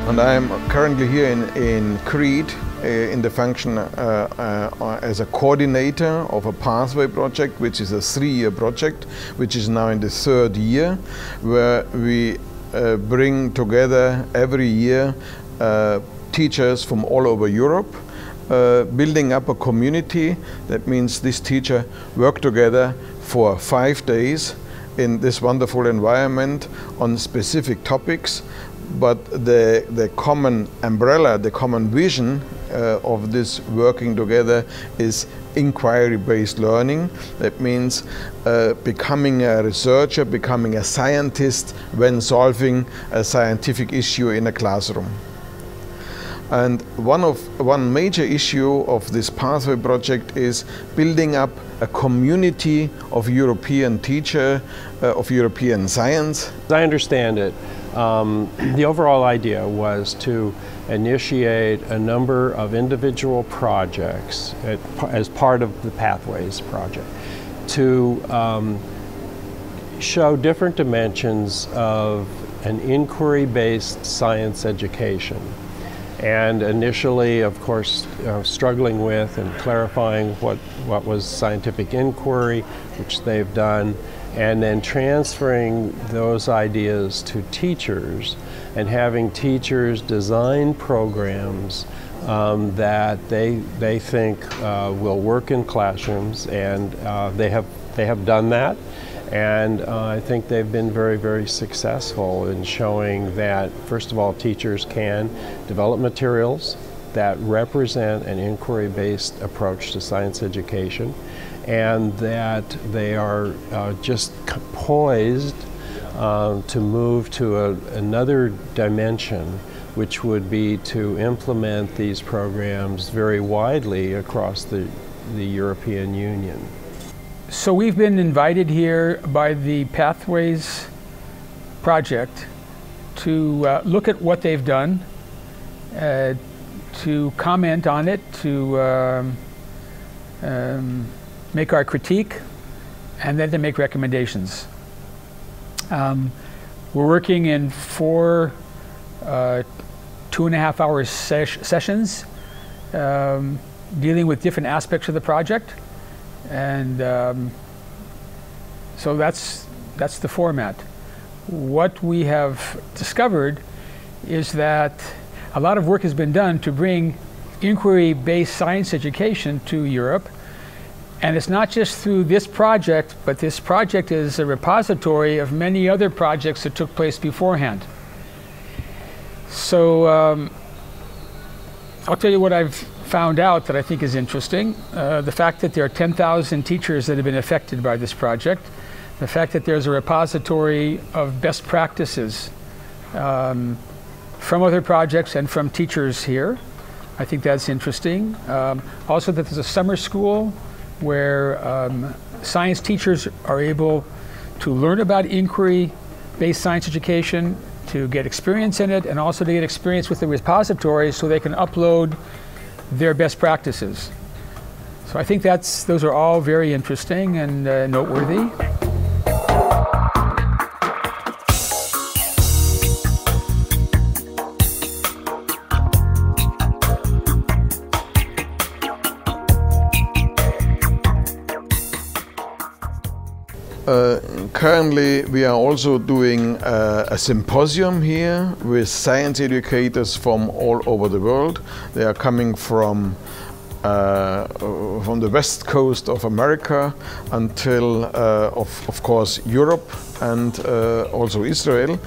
And I am currently here in Crete in the function as a coordinator of a pathway project, which is a 3-year project, which is now in the 3rd year, where we bring together every year teachers from all over Europe, building up a community. That means this teacher work together for 5 days in this wonderful environment on specific topics. But the common umbrella, the common vision of this working together is inquiry-based learning. That means becoming a researcher, becoming a scientist when solving a scientific issue in a classroom. And one major issue of this pathway project is building up a community of European teachers, of European science. As I understand it, the overall idea was to initiate a number of individual projects as part of the Pathways project to show different dimensions of an inquiry-based science education. And initially, of course, struggling with and clarifying what was scientific inquiry, which they've done, and then transferring those ideas to teachers and having teachers design programs that they think will work in classrooms, and they have done that. And I think they've been very, very successful in showing that, first of all, teachers can develop materials that represent an inquiry-based approach to science education, and that they are just poised to move to another dimension, which would be to implement these programs very widely across the European Union. So we've been invited here by the Pathways project to look at what they've done, to comment on it, to make our critique, and then to make recommendations. We're working in 4 2.5-hour sessions, dealing with different aspects of the project. And so that's the format. What we have discovered is that a lot of work has been done to bring inquiry-based science education to Europe. And it's not just through this project, but this project is a repository of many other projects that took place beforehand. So I'll tell you what I've found out that I think is interesting. The fact that there are 10,000 teachers that have been affected by this project. The fact that there's a repository of best practices from other projects and from teachers here. I think that's interesting. Also that there's a summer school where science teachers are able to learn about inquiry-based science education, to get experience in it, and also to get experience with the repository so they can upload their best practices. So I think those are all very interesting and noteworthy. Currently, we are also doing a symposium here with science educators from all over the world. They are coming from the west coast of America until, of course, Europe and also Israel.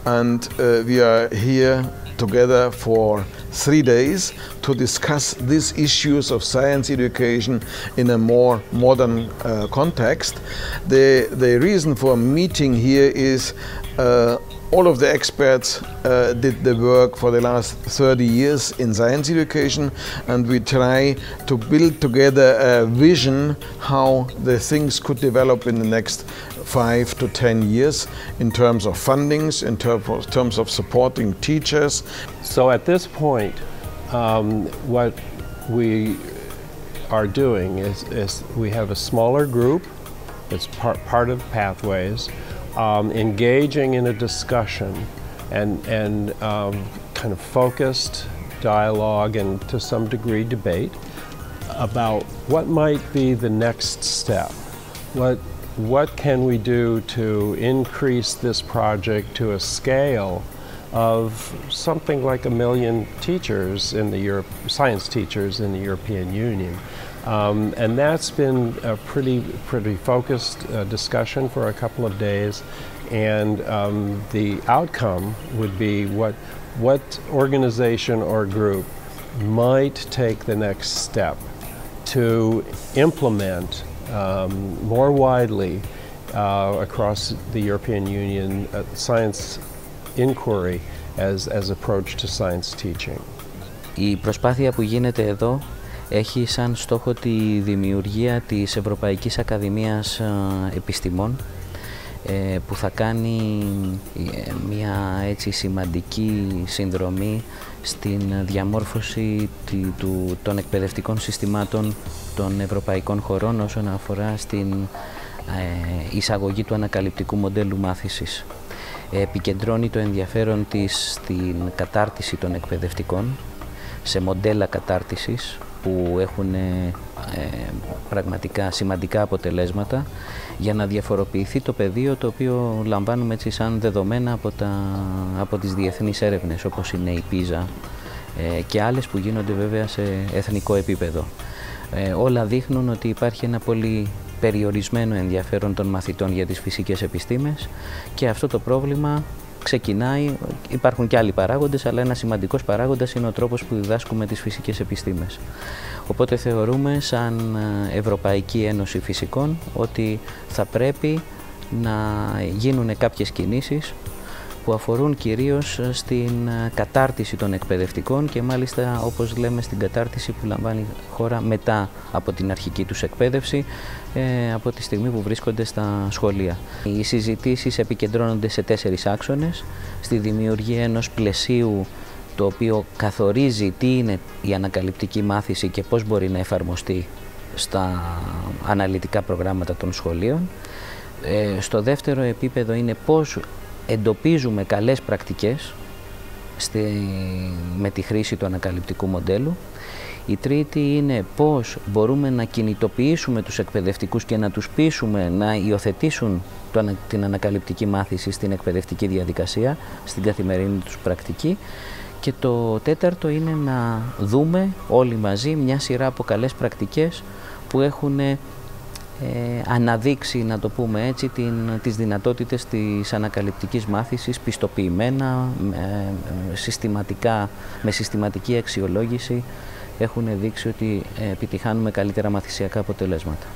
And we are here together for 3 days to discuss these issues of science education in a more modern context. The reason for meeting here is all of the experts did the work for the last 30 years in science education, and we try to build together a vision how the things could develop in the next 5 to 10 years in terms of fundings, in terms of supporting teachers. So at this point, what we are doing is we have a smaller group that's part of Pathways, engaging in a discussion and kind of focused dialogue and to some degree debate about what might be the next step. What can we do to increase this project to a scale of something like 1 million teachers in the science teachers in the European Union? And that's been a pretty focused discussion for a couple of days, and the outcome would be what organization or group might take the next step to implement more widely across the European Union science inquiry as approach to science teaching. Η προσπάθεια που γίνεται εδώ έχει σαν στόχο τη δημιουργία της Ευρωπαϊκής Ακαδημίας Επιστημών, που θα κάνει μια έτσι σημαντική συνδρομή στην διαμόρφωση των εκπαιδευτικών συστημάτων των ευρωπαϊκών χωρών όσον αφορά στην εισαγωγή του ανακαλυπτικού μοντέλου μάθησης. Επικεντρώνει το ενδιαφέρον της στην κατάρτιση των εκπαιδευτικών σε μοντέλα κατάρτισης που έχουν πραγματικά σημαντικά αποτελέσματα για να διαφοροποιηθεί το πεδίο το οποίο λαμβάνουμε έτσι σαν δεδομένα από τις διεθνείς έρευνες, όπως είναι η PISA και άλλες που γίνονται βέβαια σε εθνικό επίπεδο. Όλα δείχνουν ότι υπάρχει ένα πολύ περιορισμένο ενδιαφέρον των μαθητών για τις φυσικές επιστήμες και αυτό το πρόβλημα ξεκινάει, υπάρχουν και άλλοι παράγοντες, αλλά ένας σημαντικός παράγοντας είναι ο τρόπος που διδάσκουμε τις φυσικές επιστήμες. Οπότε θεωρούμε σαν Ευρωπαϊκή Ένωση Φυσικών ότι θα πρέπει να γίνουν κάποιες κινήσεις που αφορούν κυρίως στην κατάρτιση των εκπαιδευτικών και μάλιστα, όπως λέμε, στην κατάρτιση που λαμβάνει η χώρα μετά από την αρχική τους εκπαίδευση, από τη στιγμή που βρίσκονται στα σχολεία. Οι συζητήσεις επικεντρώνονται σε 4 άξονες, στη δημιουργία ενός πλαισίου το οποίο καθορίζει τι είναι η ανακαλυπτική μάθηση και πώς μπορεί να εφαρμοστεί στα αναλυτικά προγράμματα των σχολείων. Στο δεύτερο επίπεδο είναι πώς εντοπίζουμε καλές πρακτικές με τη χρήση του ανακαλυπτικού μοντέλου. Η τρίτη είναι πώς μπορούμε να κινητοποιήσουμε τους εκπαιδευτικούς και να τους πείσουμε να υιοθετήσουν την ανακαλυπτική μάθηση στην εκπαιδευτική διαδικασία, στην καθημερινή τους πρακτική. Και το τέταρτο είναι να δούμε όλοι μαζί μια σειρά από καλές πρακτικές που έχουν αναδείξει, να το πούμε έτσι, τις δυνατότητες της ανακαλυπτικής μάθησης πιστοποιημένα, με συστηματική αξιολόγηση έχουν δείξει ότι επιτυχάνουμε καλύτερα μαθησιακά αποτελέσματα.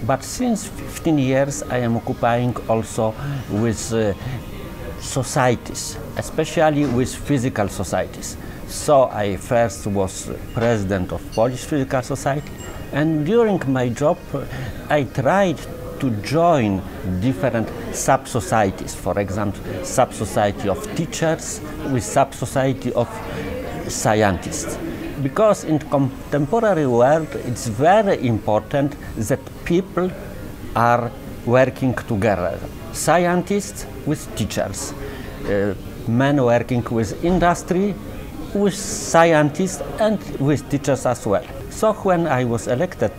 But since 15 years I am occupying also with societies, especially with physical societies. So I first was president of Polish Physical Society, and during my job I tried to join different sub-societies, for example, sub-society of teachers with sub-society of scientists. Because in contemporary world it's very important that people are working together. Scientists with teachers, men working with industry, with scientists and with teachers as well. So when I was elected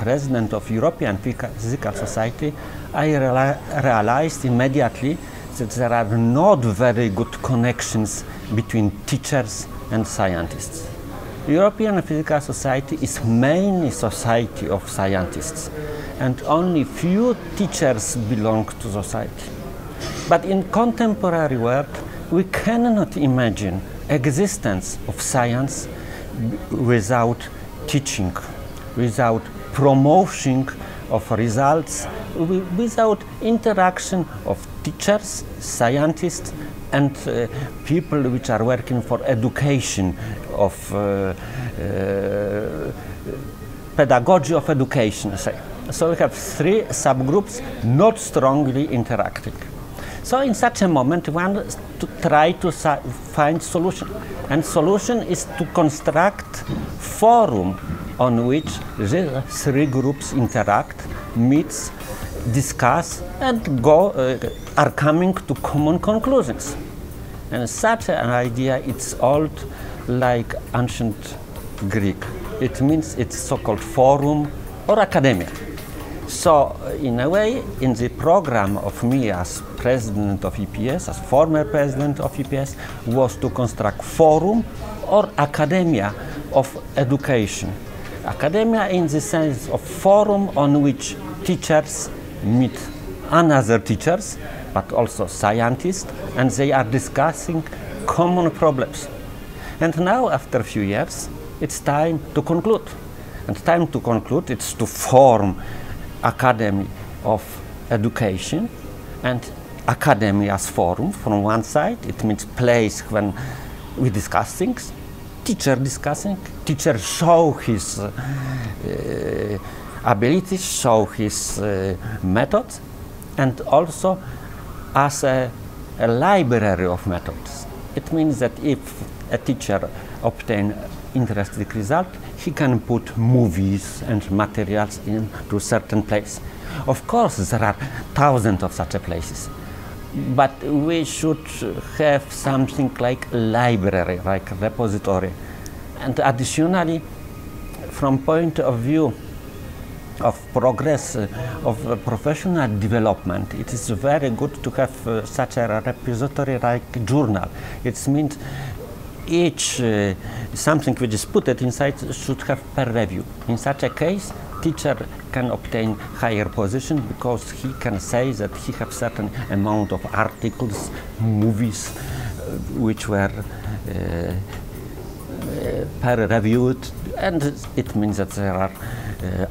president of European Physical Society, I realized immediately that there are not very good connections between teachers and scientists. European Physical Society is mainly society of scientists, and only few teachers belong to society. But in contemporary world, we cannot imagine existence of science without teaching, without promotion of results, without interaction of teachers, scientists, and people which are working for education of pedagogy of education, say. So we have 3 subgroups not strongly interacting. So in such a moment one to try to find solution, and solution is to construct forum on which the 3 groups interact, meets, discuss, and are coming to common conclusions. And such an idea, it's old like ancient Greek. It means it's so-called forum or academia. So in a way, in the program of me as president of EPS, as former president of EPS, was to construct forum or academia of education. Academia in the sense of forum on which teachers meet another teachers, but also scientists, and they are discussing common problems. And now, after a few years, it's time to conclude. And time to conclude, it's to form Academy of Education, and academy as forum from one side. It means place when we discuss things, teacher discussing, teacher show his abilities, show his methods, and also as a library of methods. It means that if a teacher obtains interesting result, he can put movies and materials into certain place. Of course, there are thousands of such places, but we should have something like library, like repository. And additionally, from point of view of progress of professional development, it is very good to have such a repository like journal. It means each something which is put inside should have peer review. In such a case, teacher can obtain higher position because he can say that he has certain amount of articles, movies, which were peer reviewed, and it means that they are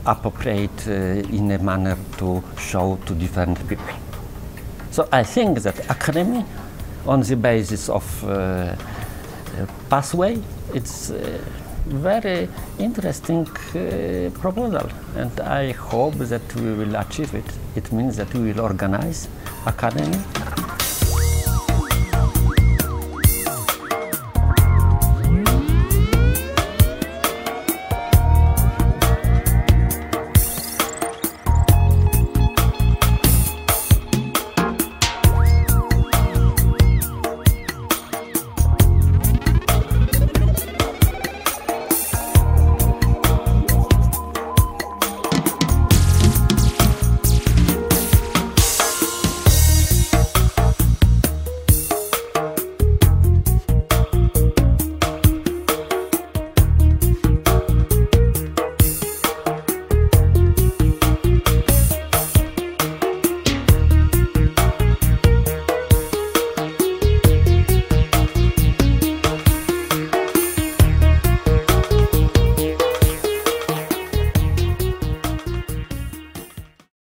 appropriate in a manner to show to different people. So I think that academy, on the basis of pathway, it's very interesting proposal, and I hope that we will achieve it. It means that we will organize academy